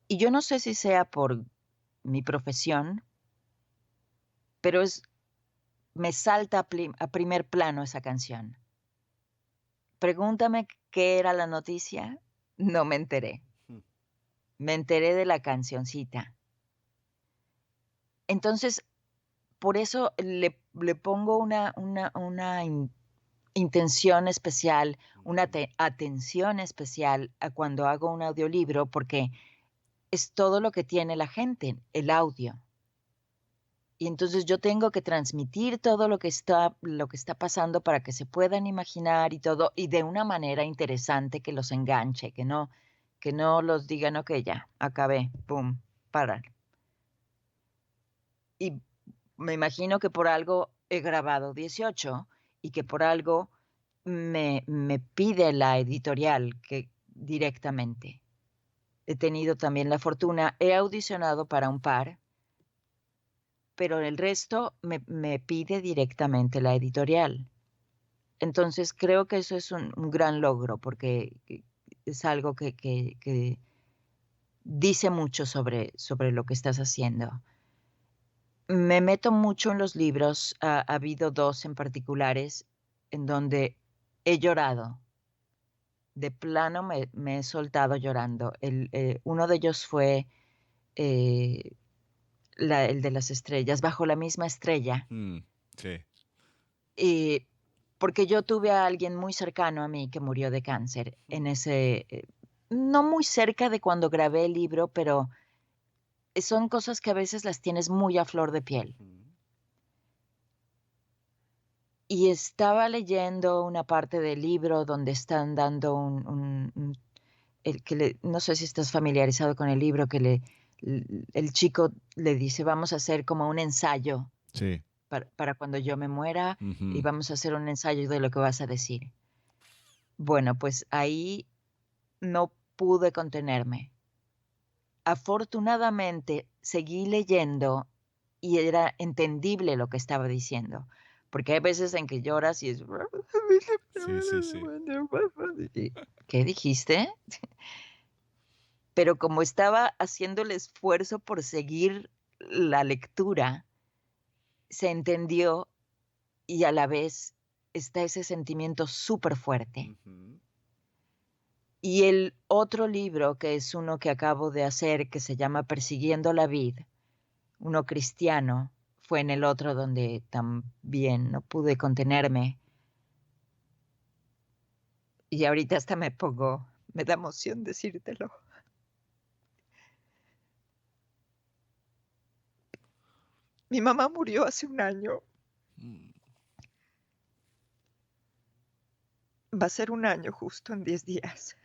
Y yo no sé si sea por mi profesión, pero me salta a primer plano esa canción. Pregúntame qué era la noticia, no me enteré. Me enteré de la cancioncita. Entonces, por eso le pongo una intención especial, una atención especial a cuando hago un audiolibro, porque es todo lo que tiene la gente, el audio. Y entonces yo tengo que transmitir todo lo que está pasando para que se puedan imaginar y todo, y de una manera interesante que los enganche, que no los digan, ok, ya, acabé, pum, paran. Y me imagino que por algo he grabado 18 y que por algo me pide la editorial que directamente. He tenido también la fortuna, he audicionado para un par, pero el resto me pide directamente la editorial. Entonces creo que eso es un gran logro porque es algo que dice mucho sobre lo que estás haciendo. Me meto mucho en los libros, ha habido 2 en particulares en donde he llorado. De plano me he soltado llorando. Uno de ellos fue el de las estrellas, Bajo la misma estrella. Sí. Porque yo tuve a alguien muy cercano a mí que murió de cáncer en ese, no muy cerca de cuando grabé el libro, pero son cosas que a veces las tienes muy a flor de piel. Y estaba leyendo una parte del libro donde están dando no sé si estás familiarizado con el libro, que el chico le dice, vamos a hacer como un ensayo Sí. para cuando yo me muera y Ujú. vamos a hacer un ensayo de lo que vas a decir. Bueno, pues ahí no pude contenerme. Afortunadamente seguí leyendo y era entendible lo que estaba diciendo, porque hay veces en que lloras y es... Sí. ¿Qué dijiste? Pero como estaba haciendo el esfuerzo por seguir la lectura, se entendió y a la vez está ese sentimiento súper fuerte. Ujú. Y el otro libro, que es uno que acabo de hacer, que se llama Persiguiendo la Vid, uno cristiano, fue en el otro donde también no pude contenerme. Y ahorita hasta me da emoción decírtelo. Mi mamá murió hace 1 año. Va a ser 1 año justo en 10 días.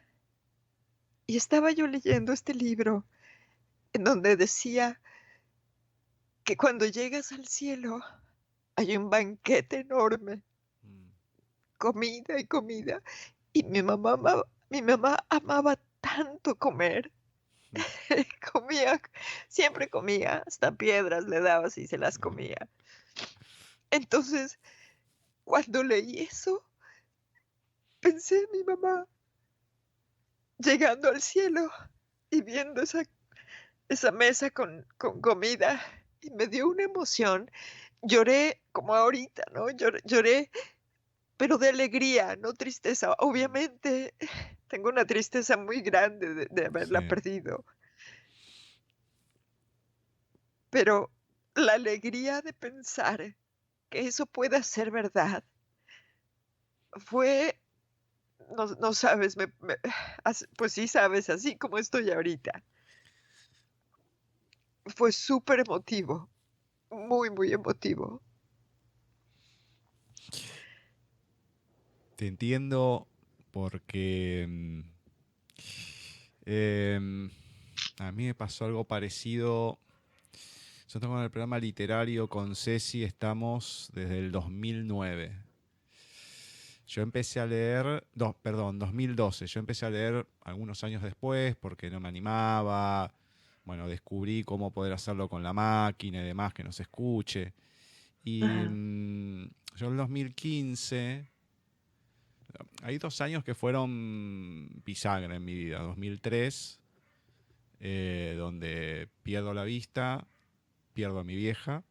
Y estaba yo leyendo este libro en donde decía que cuando llegas al cielo hay un banquete enorme, comida y comida. Y mi mamá amaba tanto comer. Siempre comía, hasta piedras le dabas y se las comía. Entonces, cuando leí eso, pensé en mi mamá llegando al cielo y viendo esa mesa con comida y me dio una emoción. Lloré como ahorita, ¿no? Lloré, pero de alegría, no tristeza. Obviamente tengo una tristeza muy grande de haberla Sí. perdido. Pero la alegría de pensar que eso pueda ser verdad fue, no sabes, pues sí sabes, así como estoy ahorita. Fue súper emotivo, muy, muy emotivo. Te entiendo porque a mí me pasó algo parecido. Yo tengo en el programa literario con Ceci, estamos desde el 2009. Yo empecé a leer, 2012. Yo empecé a leer algunos años después porque no me animaba. Bueno, descubrí cómo poder hacerlo con la máquina y demás, que no se escuche. Y yo en el 2015, hay 2 años que fueron bisagra en mi vida. 2003, donde pierdo la vista, pierdo a mi vieja.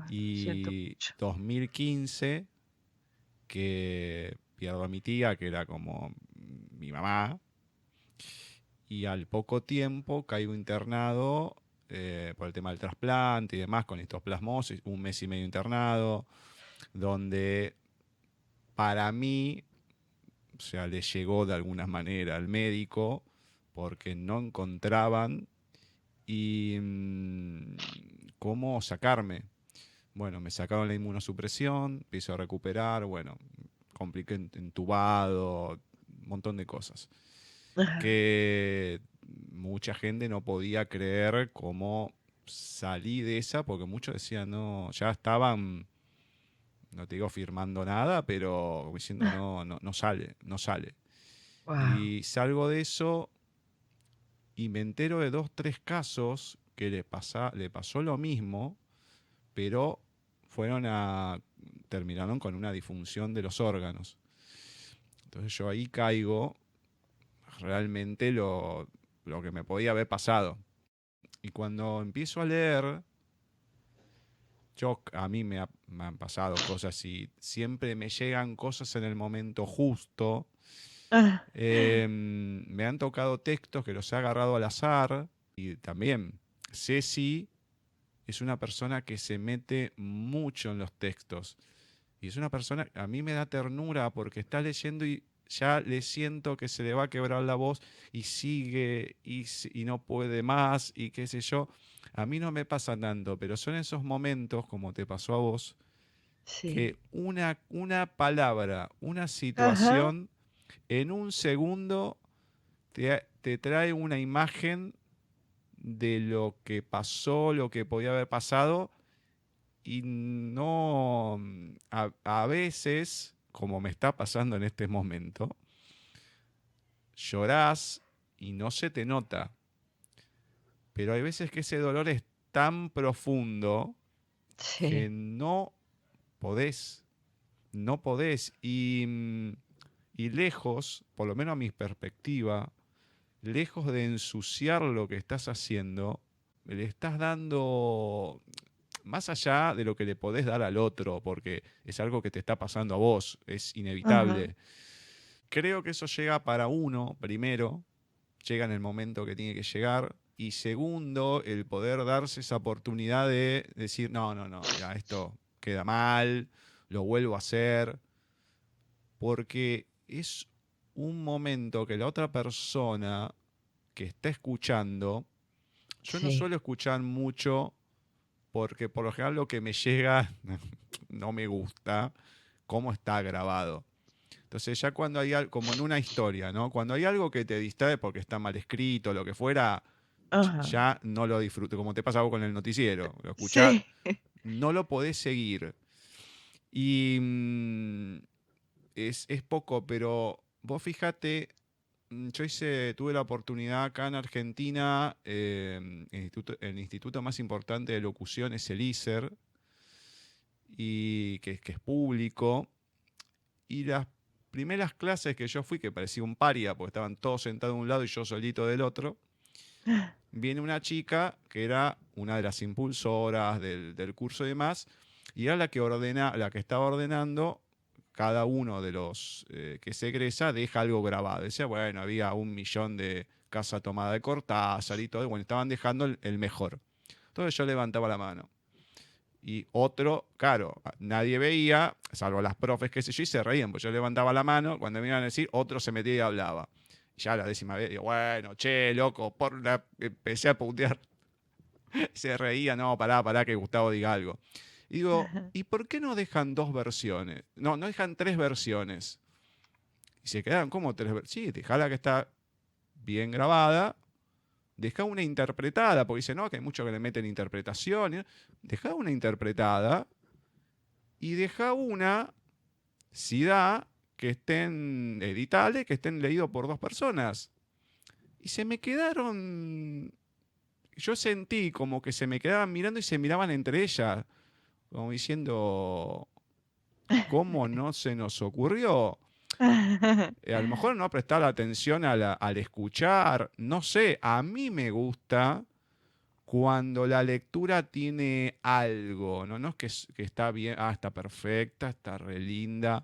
Y 2015, que pierdo a mi tía, que era como mi mamá. Y al poco tiempo caigo internado por el tema del trasplante y demás, con histoplasmosis, 1 mes y medio internado, donde para mí, o sea, le llegó de alguna manera al médico porque no encontraban y cómo sacarme. Bueno, me sacaron la inmunosupresión, empiezo a recuperar, bueno, compliqué entubado, un montón de cosas. Que mucha gente no podía creer cómo salí de esa, porque muchos decían, no, ya estaban, no te digo firmando nada, pero como diciendo, no sale. Wow. Y salgo de eso y me entero de 2, 3 casos que le pasó lo mismo, pero terminaron con una disfunción de los órganos. Entonces yo ahí caigo realmente lo que me podía haber pasado. Y cuando empiezo a leer, a mí me han pasado cosas y siempre me llegan cosas en el momento justo. Me han tocado textos que los he agarrado al azar y también Ceci es una persona que se mete mucho en los textos y es una persona, a mí me da ternura porque está leyendo y ya le siento que se le va a quebrar la voz y sigue y no puede más y qué sé yo. A mí no me pasa tanto, pero son esos momentos, como te pasó a vos, Sí. que una palabra, una situación, en un segundo te trae una imagen de lo que pasó, lo que podía haber pasado, y no, a veces, como me está pasando en este momento, llorás y no se te nota. Pero hay veces que ese dolor es tan profundo que Sí. no podés. Y lejos, por lo menos a mi perspectiva, lejos de ensuciar lo que estás haciendo, le estás dando más allá de lo que le podés dar al otro, porque es algo que te está pasando a vos, es inevitable. Creo que eso llega para uno, primero, llega en el momento que tiene que llegar, y segundo, el poder darse esa oportunidad de decir, no, ya esto queda mal, lo vuelvo a hacer, porque es un momento que la otra persona que está escuchando, yo no Sí. suelo escuchar mucho porque por lo general lo que me llega no me gusta cómo está grabado. Entonces ya cuando hay algo, como en una historia, ¿no? Cuando hay algo que te distrae porque está mal escrito, lo que fuera, ya no lo disfruto, como te pasa a vos con el noticiero. Lo escuchás, Sí. no lo podés seguir. Y es poco, pero vos fíjate, yo tuve la oportunidad acá en Argentina, el instituto más importante de locución es el ISER, y que es público, y las primeras clases que yo fui, que parecía un paria, porque estaban todos sentados de un lado y yo solito del otro, viene una chica que era una de las impulsoras del curso y demás, y era la que estaba ordenando. Cada uno de los que se egresa deja algo grabado. Decía, bueno, había 1.000.000 de Casa Tomada de Cortázar y todo. Bueno, estaban dejando el mejor. Entonces yo levantaba la mano. Y otro, claro, nadie veía, salvo las profes, qué sé yo, y se reían. Pues yo levantaba la mano, cuando me iban a decir, otro se metía y hablaba. Y ya la 10ª vez, digo, bueno, che, loco, empecé a putear. Se reía, no, pará, que Gustavo diga algo. Y digo, ¿y por qué no dejan 2 versiones? No dejan 3 versiones. Y se quedan como 3 versiones. Sí, dejala que está bien grabada. Deja una interpretada, porque dice, no, que hay muchos que le meten interpretación. Deja una interpretada y deja una, si da, que estén editables, que estén leídos por 2 personas. Y se me quedaron... Yo sentí como que se me quedaban mirando y se miraban entre ellas. Como diciendo, ¿cómo no se nos ocurrió? A lo mejor no prestar atención al escuchar, no sé, a mí me gusta cuando la lectura tiene algo, no es que está bien, está perfecta, está re linda.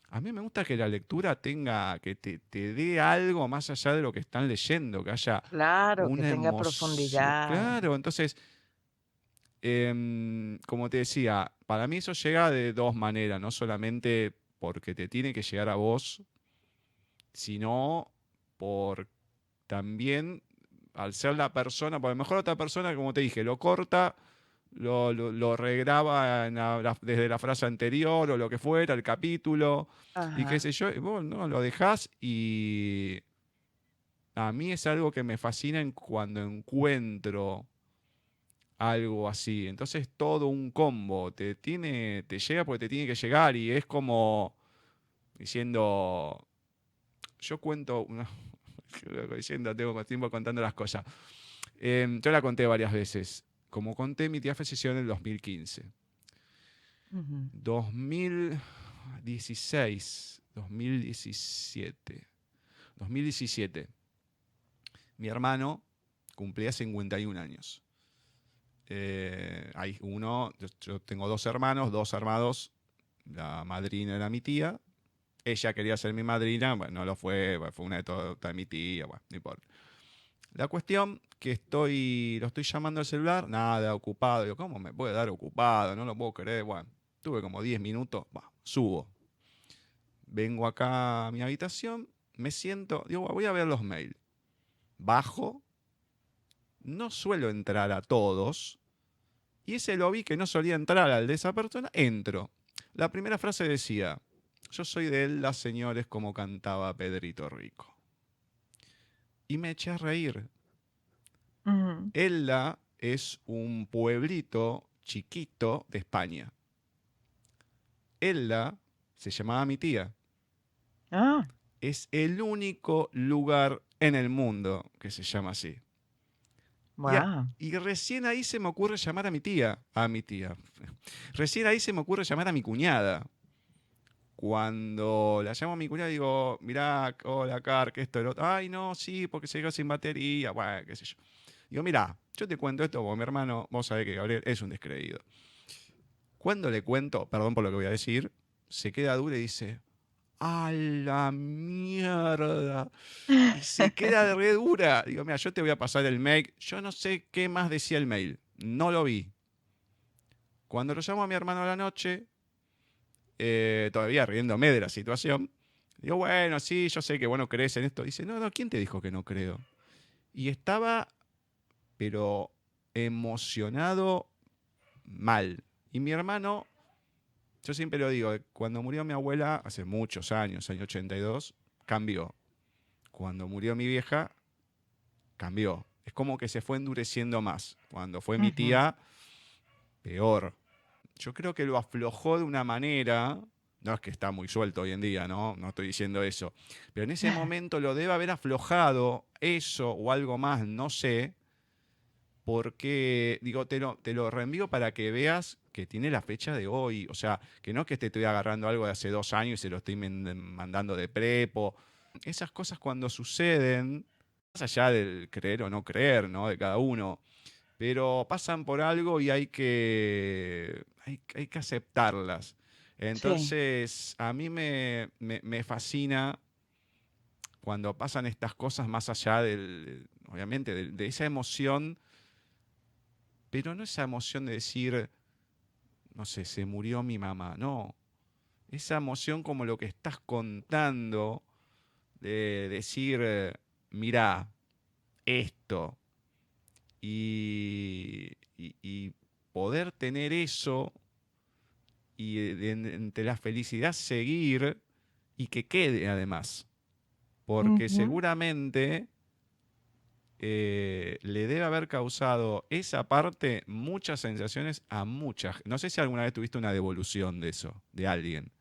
A mí me gusta que la lectura tenga, que te dé algo más allá de lo que están leyendo, que haya Claro, que una tenga emoción. profundidad. Claro, entonces... como te decía, para mí eso llega de 2 maneras, no solamente porque te tiene que llegar a vos, sino por también al ser la persona, porque a lo mejor otra persona, como te dije, lo corta, lo regraba desde la frase anterior o lo que fuera, el capítulo, y qué sé yo, y vos no, lo dejás y a mí es algo que me fascina cuando encuentro algo así. Entonces todo un combo, te llega porque te tiene que llegar y es como diciendo, yo cuento, diciendo, tengo tiempo contando las cosas. Yo la conté varias veces. Como conté, mi tía falleció en el 2015. 2016, 2017. Mi hermano cumplía 51 años. Hay uno, yo tengo dos hermanos, dos armados. La madrina era mi tía. Ella quería ser mi madrina, bueno, no lo fue, fue una de mi tía, bueno, no importa. La cuestión que lo estoy llamando al celular, nada, ocupado. Digo, ¿cómo me puede dar ocupado? No lo puedo creer. Bueno, tuve como 10 minutos, subo. Vengo acá a mi habitación, me siento, digo, voy a ver los mails. Bajo, no suelo entrar a todos, y ese lo vi que no solía entrar al de esa persona, entro. La primera frase decía, yo soy de Elda, señores, como cantaba Pedrito Rico. Y me eché a reír. Elda es un pueblito chiquito de España. Elda se llamaba mi tía. Es el único lugar en el mundo que se llama así. Wow. Y recién ahí se me ocurre llamar a mi tía. Recién ahí se me ocurre llamar a mi cuñada. Cuando la llamo a mi cuñada, digo, mirá, hola, Car, que esto, el otro. Ay, no, sí, porque se quedó sin batería. Bueno, qué sé yo. Digo, mirá, yo te cuento esto porque mi hermano, vos sabés que Gabriel es un descreído. Cuando le cuento, perdón por lo que voy a decir, se queda duro y dice, ¡a la mierda! Y se queda re dura. Digo, mira, yo te voy a pasar el mail. Yo no sé qué más decía el mail. No lo vi. Cuando lo llamo a mi hermano a la noche, todavía riéndome de la situación, digo, bueno, sí, yo sé que vos no crees en esto. Dice, no, ¿quién te dijo que no creo? Y estaba, pero emocionado mal. Y mi hermano, yo siempre lo digo, cuando murió mi abuela, hace muchos años, año 82, cambió. Cuando murió mi vieja, cambió. Es como que se fue endureciendo más. Cuando fue mi tía, peor. Yo creo que lo aflojó de una manera, no es que está muy suelto hoy en día, no estoy diciendo eso, pero en ese momento lo debe haber aflojado, eso o algo más, no sé, porque, digo, te lo reenvío para que veas que tiene la fecha de hoy, o sea, que no es que te estoy agarrando algo de hace 2 años y se lo estoy mandando de prepo. Esas cosas cuando suceden, más allá del creer o no creer, ¿no?, de cada uno, pero pasan por algo y hay que aceptarlas. Entonces, sí, a mí me fascina cuando pasan estas cosas más allá obviamente, de esa emoción, pero no esa emoción de decir, no sé, se murió mi mamá, no. Esa emoción como lo que estás contando, de decir, mirá, esto. Y poder tener eso y entre la felicidad seguir y que quede además. Porque seguramente le debe haber causado esa parte muchas sensaciones a muchas. No sé si alguna vez tuviste una devolución de eso, de alguien.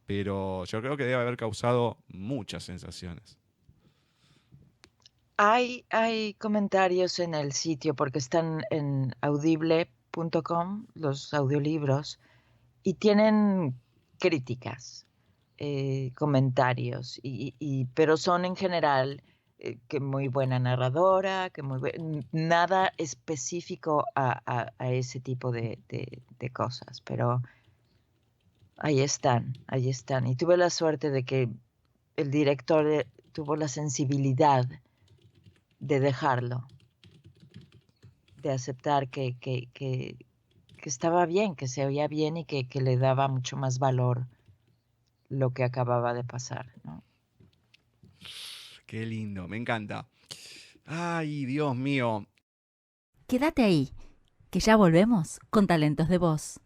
Pero yo creo que debe haber causado muchas sensaciones. Hay comentarios en el sitio porque están en audible.com, los audiolibros, y tienen críticas, comentarios, pero son en general que muy buena narradora, que nada específico a ese tipo de cosas, pero ahí están. Y tuve la suerte de que el director tuvo la sensibilidad de dejarlo, de aceptar que estaba bien, que se oía bien y que le daba mucho más valor lo que acababa de pasar, ¿no? Qué lindo, me encanta. Ay, Dios mío. Quédate ahí. que ya volvemos con Talentos de Voz.